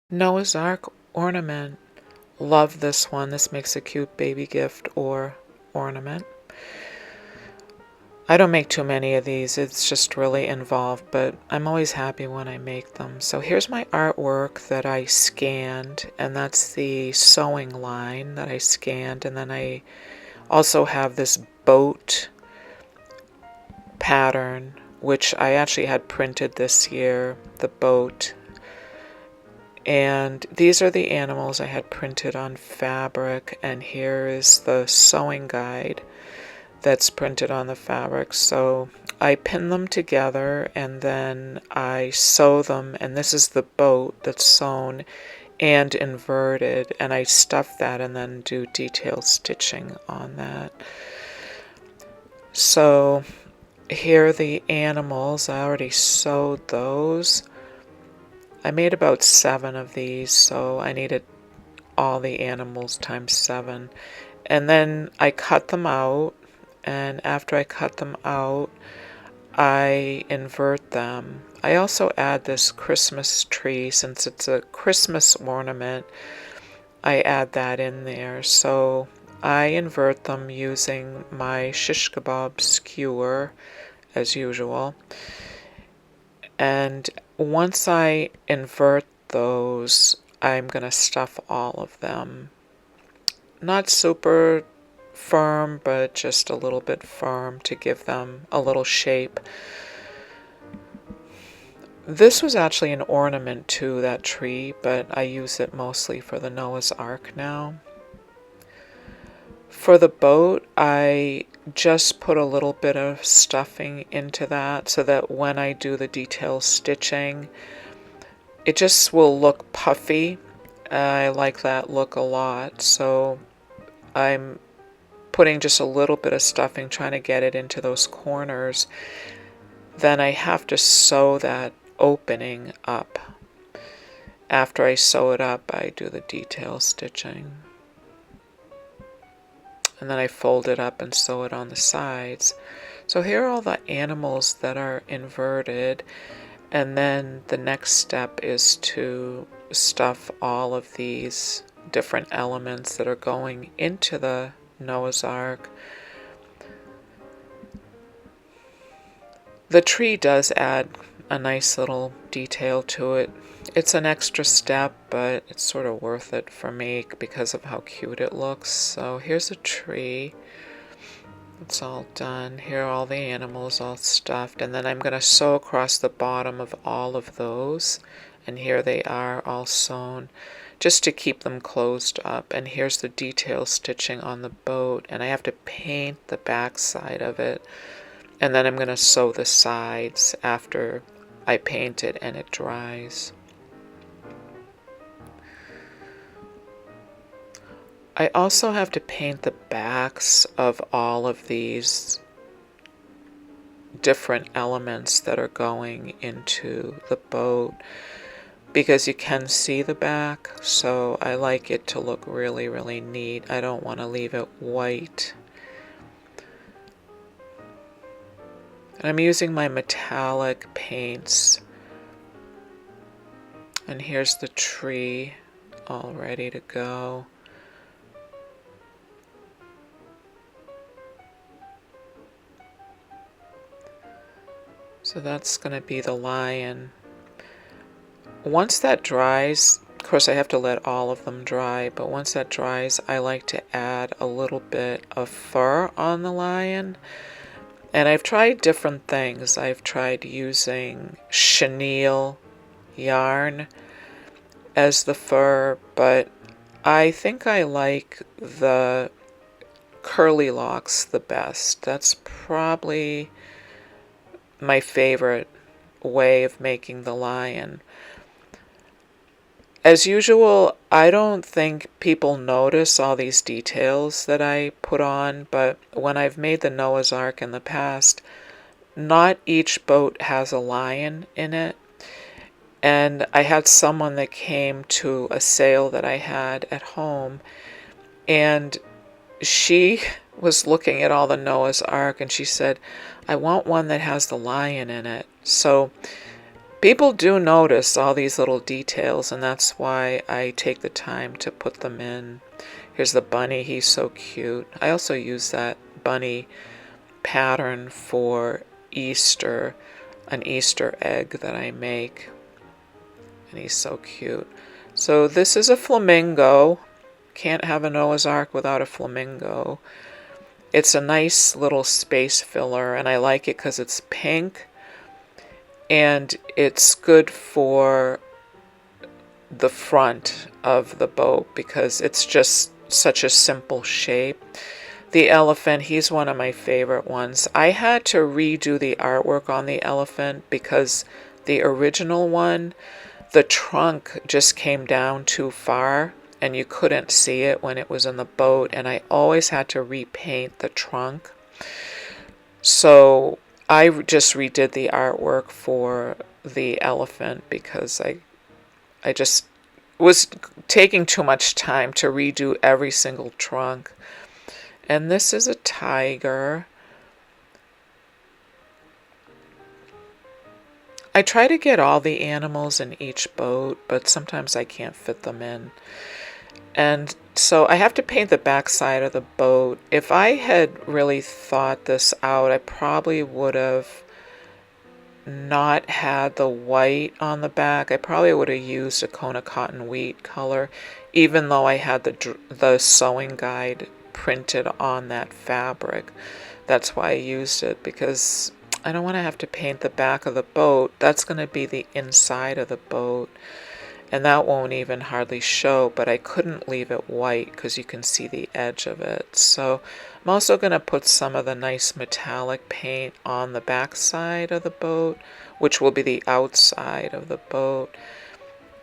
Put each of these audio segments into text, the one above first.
Noah's Ark Ornament. Love this one. This makes a cute baby gift or ornament. I don't make too many of these. It's just really involved, but I'm always happy when I make them. So here's my artwork that I scanned, and that's the sewing line that I scanned. And then I also have this boat pattern, which I actually had printed this year, the boat. And these are the animals I had printed on fabric, and here is the sewing guide that's printed on the fabric. So I pin them together and then I sew them, and this is the boat that's sewn and inverted, and I stuff that and then do detail stitching on that. So here are the animals. I already sewed those. I made about 7 of these, so I needed all the animals times 7. And then I cut them out, and after I cut them out, I invert them. I also add this Christmas tree, since it's a Christmas ornament, I add that in there. So I invert them using my shish kebab skewer, as usual. And once I invert those, I'm going to stuff all of them. Not super firm, but just a little bit firm to give them a little shape. This was actually an ornament to that tree, but I use it mostly for the Noah's Ark now. For the boat, I just put a little bit of stuffing into that so that when I do the detail stitching, it just will look puffy. I like that look a lot, so I'm putting just a little bit of stuffing, trying to get it into those corners. Then I have to sew that opening up. After I sew it up, I do the detail stitching. And then I fold it up and sew it on the sides. So here are all the animals that are inverted, and then the next step is to stuff all of these different elements that are going into the Noah's Ark. The tree does add a nice little detail to it. It's an extra step, but it's sort of worth it for me because of how cute it looks. So here's a tree. It's all done. Here are all the animals all stuffed. And then I'm going to sew across the bottom of all of those. And here they are all sewn, just to keep them closed up. And here's the detail stitching on the boat. And I have to paint the back side of it. And then I'm going to sew the sides after I paint it and it dries. I also have to paint the backs of all of these different elements that are going into the boat, because you can see the back, so I like it to look really, really neat. I don't want to leave it white. And I'm using my metallic paints. And here's the tree all ready to go. So that's going to be the lion. Once that dries, of course I have to let all of them dry, but once that dries, I like to add a little bit of fur on the lion. And I've tried different things. I've tried using chenille yarn as the fur, but I think I like the curly locks the best. That's probably my favorite way of making the lion. As usual, I don't think people notice all these details that I put on, but when I've made the Noah's Ark in the past, not each boat has a lion in it. And I had someone that came to a sale that I had at home, and she was looking at all the Noah's Ark, and she said, I want one that has the lion in it. So People do notice all these little details, and that's why I take the time to put them in. Here's the bunny. He's so cute. I also use that bunny pattern for Easter, an Easter egg that I make. And he's so cute. So this is a flamingo. Can't have a Noah's Ark without a flamingo. It's a nice little space filler, and I like it because it's pink, and it's good for the front of the boat because it's just such a simple shape. The elephant, he's one of my favorite ones. I had to redo the artwork on the elephant because the original one, the trunk just came down too far and you couldn't see it when it was in the boat, and I always had to repaint the trunk. So I just redid the artwork for the elephant because I just was taking too much time to redo every single trunk. And this is a tiger. I try to get all the animals in each boat, but sometimes I can't fit them in. And so I have to paint the back side of the boat. If I had really thought this out, I probably would have not had the white on the back. I probably would have used a Kona cotton wheat color, even though I had the sewing guide printed on that fabric. That's why I used it, because I don't want to have to paint the back of the boat. That's going to be the inside of the boat, and that won't even hardly show, but I couldn't leave it white because you can see the edge of it. So I'm also going to put some of the nice metallic paint on the back side of the boat, which will be the outside of the boat.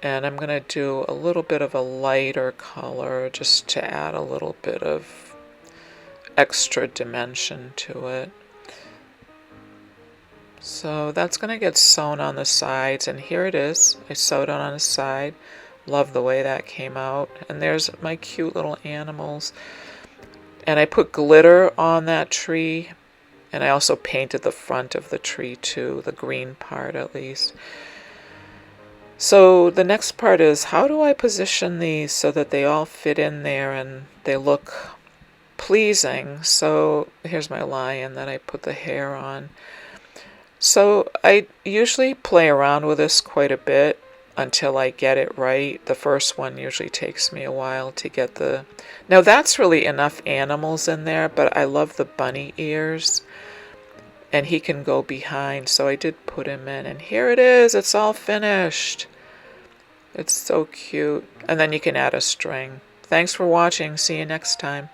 And I'm going to do a little bit of a lighter color just to add a little bit of extra dimension to it. So that's going to get sewn on the sides, and here it is. I sewed it on the side. Love the way that came out. And there's my cute little animals. And I put glitter on that tree, and I also painted the front of the tree too, the green part at least. So the next part is, how do I position these so that they all fit in there and they look pleasing? So here's my lion that I put the hair on. So I usually play around with this quite a bit until I get it right. The first one usually takes me a while to get the... Now that's really enough animals in there, but I love the bunny ears. And he can go behind, so I did put him in. And here it is, it's all finished. It's so cute. And then you can add a string. Thanks for watching. See you next time.